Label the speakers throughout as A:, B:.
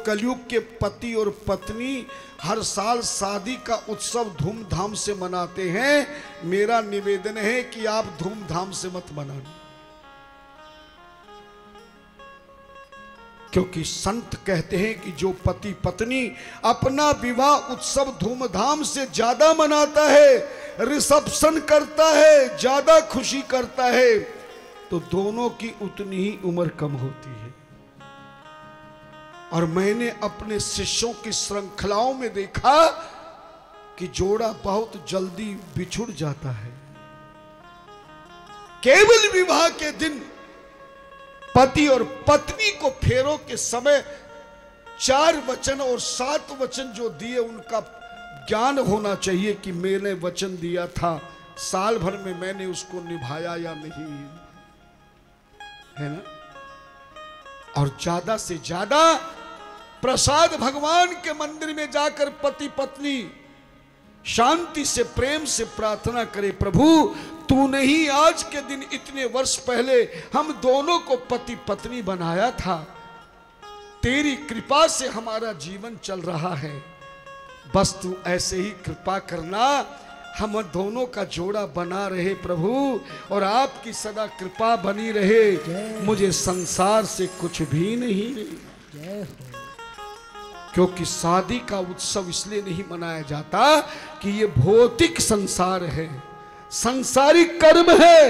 A: कलयुग के पति और पत्नी हर साल शादी का उत्सव धूमधाम से मनाते हैं, मेरा निवेदन है कि आप धूमधाम से मत मनाना, क्योंकि संत कहते हैं कि जो पति पत्नी अपना विवाह उत्सव धूमधाम से ज्यादा मनाता है, रिसेप्शन करता है, ज्यादा खुशी करता है, तो दोनों की उतनी ही उम्र कम होती है। और मैंने अपने शिष्यों की श्रृंखलाओं में देखा कि जोड़ा बहुत जल्दी बिछुड़ जाता है। केवल विवाह के दिन पति और पत्नी को फेरों के समय 4 वचन और 7 वचन जो दिए उनका ज्ञान होना चाहिए कि मैंने वचन दिया था, साल भर में मैंने उसको निभाया या नहीं, है ना। और ज्यादा से ज्यादा प्रसाद भगवान के मंदिर में जाकर पति पत्नी शांति से प्रेम से प्रार्थना करे, प्रभु तूने ही आज के दिन इतने वर्ष पहले हम दोनों को पति पत्नी बनाया था, तेरी कृपा से हमारा जीवन चल रहा है, बस तू ऐसे ही कृपा करना, हम दोनों का जोड़ा बना रहे प्रभु, और आपकी सदा कृपा बनी रहे, मुझे संसार से कुछ भी नहीं। जय हो। क्योंकि शादी का उत्सव इसलिए नहीं मनाया जाता कि ये भौतिक संसार है, सांसारिक कर्म है,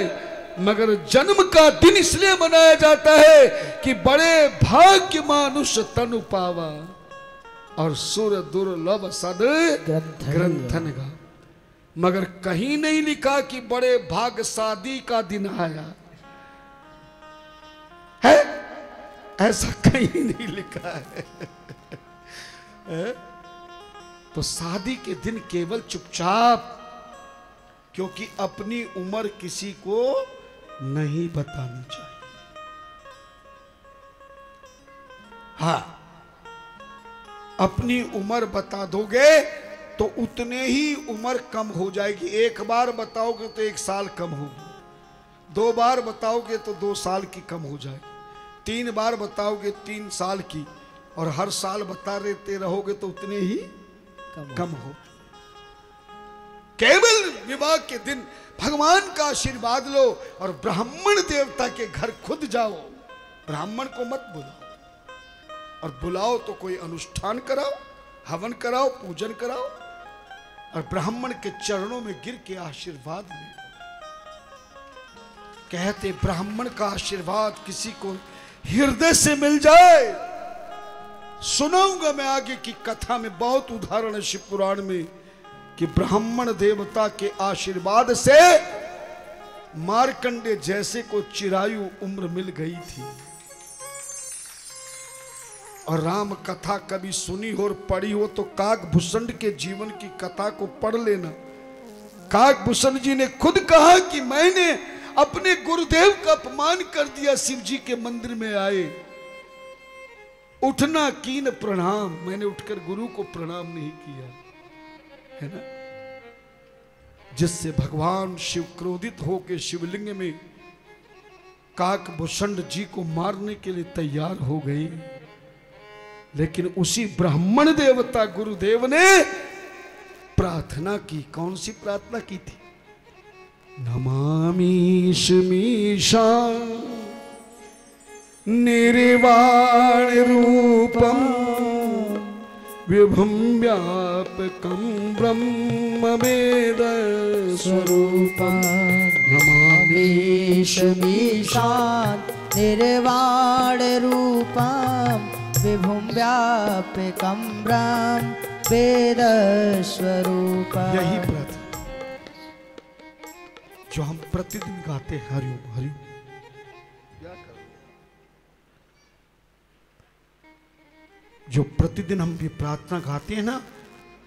A: मगर जन्म का दिन इसलिए मनाया जाता है कि बड़े भाग्य मानुष तनु पावा और सुर दुर्लभ सद ग्रंथन गा। मगर कहीं नहीं लिखा कि बड़े भाग्य शादी का दिन आया है, ऐसा कहीं नहीं लिखा है। तो शादी के दिन केवल चुपचाप, क्योंकि अपनी उम्र किसी को नहीं बतानी चाहिए। हाँ, अपनी उम्र बता दोगे तो उतने ही उम्र कम हो जाएगी। एक बार बताओगे तो 1 साल कम होगी, 2 बार बताओगे तो 2 साल की कम हो जाएगी, 3 बार बताओगे 3 साल की, और हर साल बता रहते रहोगे तो उतने ही कम हो। केवल विवाह के दिन भगवान का आशीर्वाद लो और ब्राह्मण देवता के घर खुद जाओ। ब्राह्मण को मत बुलाओ, और बुलाओ तो कोई अनुष्ठान कराओ, हवन कराओ, पूजन कराओ, और ब्राह्मण के चरणों में गिर के आशीर्वाद ले। कहते ब्राह्मण का आशीर्वाद किसी को हृदय से मिल जाए। सुनाऊंगा मैं आगे की कथा में, बहुत उदाहरण है शिव पुराण में कि ब्राह्मण देवता के आशीर्वाद से मार्कंडे जैसे को चिरायु उम्र मिल गई थी। और राम कथा कभी सुनी हो और पढ़ी हो तो काकभूषण के जीवन की कथा को पढ़ लेना। काकभूषण जी ने खुद कहा कि मैंने अपने गुरुदेव का अपमान कर दिया, शिव जी के मंदिर में आए, उठना कीन प्रणाम, मैंने उठकर गुरु को प्रणाम नहीं किया, है ना। जिससे भगवान शिव क्रोधित होकर शिवलिंग में काकभूषण जी को मारने के लिए तैयार हो गई। लेकिन उसी ब्राह्मण देवता गुरुदेव ने प्रार्थना की। कौन सी प्रार्थना की थी? नमामि शमीशा निर्वाण रूपम विभुम व्यापकम ब्रह्मवेद स्वरूपम।
B: नमामि शमीशा निर्वाण रूपम विभुम व्यापकम ब्रह्म वेद स्वरूपम।
A: यही प्रार्थना जो हम प्रतिदिन गाते हैं, हरिओम हरिओम। जो प्रतिदिन हम ये प्रार्थना गाते हैं ना,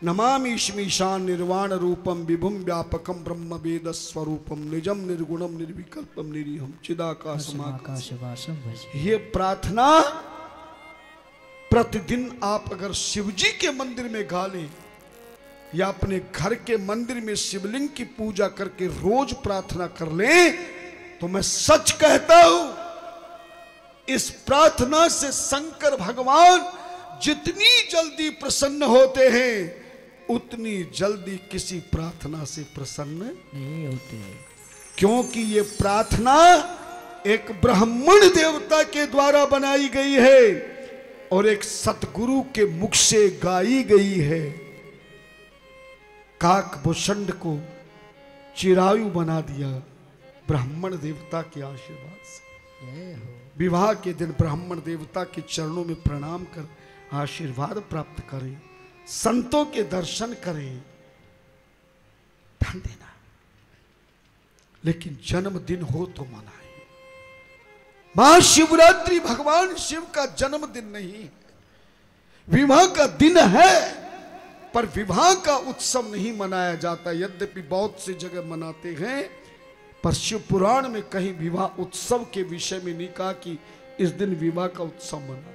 A: नमामि शमीशान निर्वाण रूपम विभुम व्यापकम ब्रह्म वेद स्वरूपम निजम निर्गुणम निर्विकल्पम निरीहम चिदाकाशमाकाशवासम। ये प्रार्थना प्रतिदिन आप अगर शिवजी के मंदिर में गा लें या अपने घर के मंदिर में शिवलिंग की पूजा करके रोज प्रार्थना कर लें, तो मैं सच कहता हूं इस प्रार्थना से शंकर भगवान जितनी जल्दी प्रसन्न होते हैं उतनी जल्दी किसी प्रार्थना से प्रसन्न
B: नहीं होते,
A: क्योंकि ये प्रार्थना एक ब्राह्मण देवता के द्वारा बनाई गई है और एक सतगुरु के मुख से गाई गई है। काकभूषण को चिरायु बना दिया ब्राह्मण देवता के आशीर्वाद से।
B: जय हो।
A: विवाह के दिन ब्राह्मण देवता के चरणों में प्रणाम कर आशीर्वाद प्राप्त करें, संतों के दर्शन करें, धन देना। लेकिन जन्मदिन हो तो मनाएं। महाशिवरात्रि भगवान शिव का जन्मदिन नहीं है, विवाह का दिन है, पर विवाह का उत्सव नहीं मनाया जाता। यद्यपि बहुत सी जगह मनाते हैं, पर शिव पुराण में कहीं विवाह उत्सव के विषय में नहीं कहा कि इस दिन विवाह का उत्सव मनाना।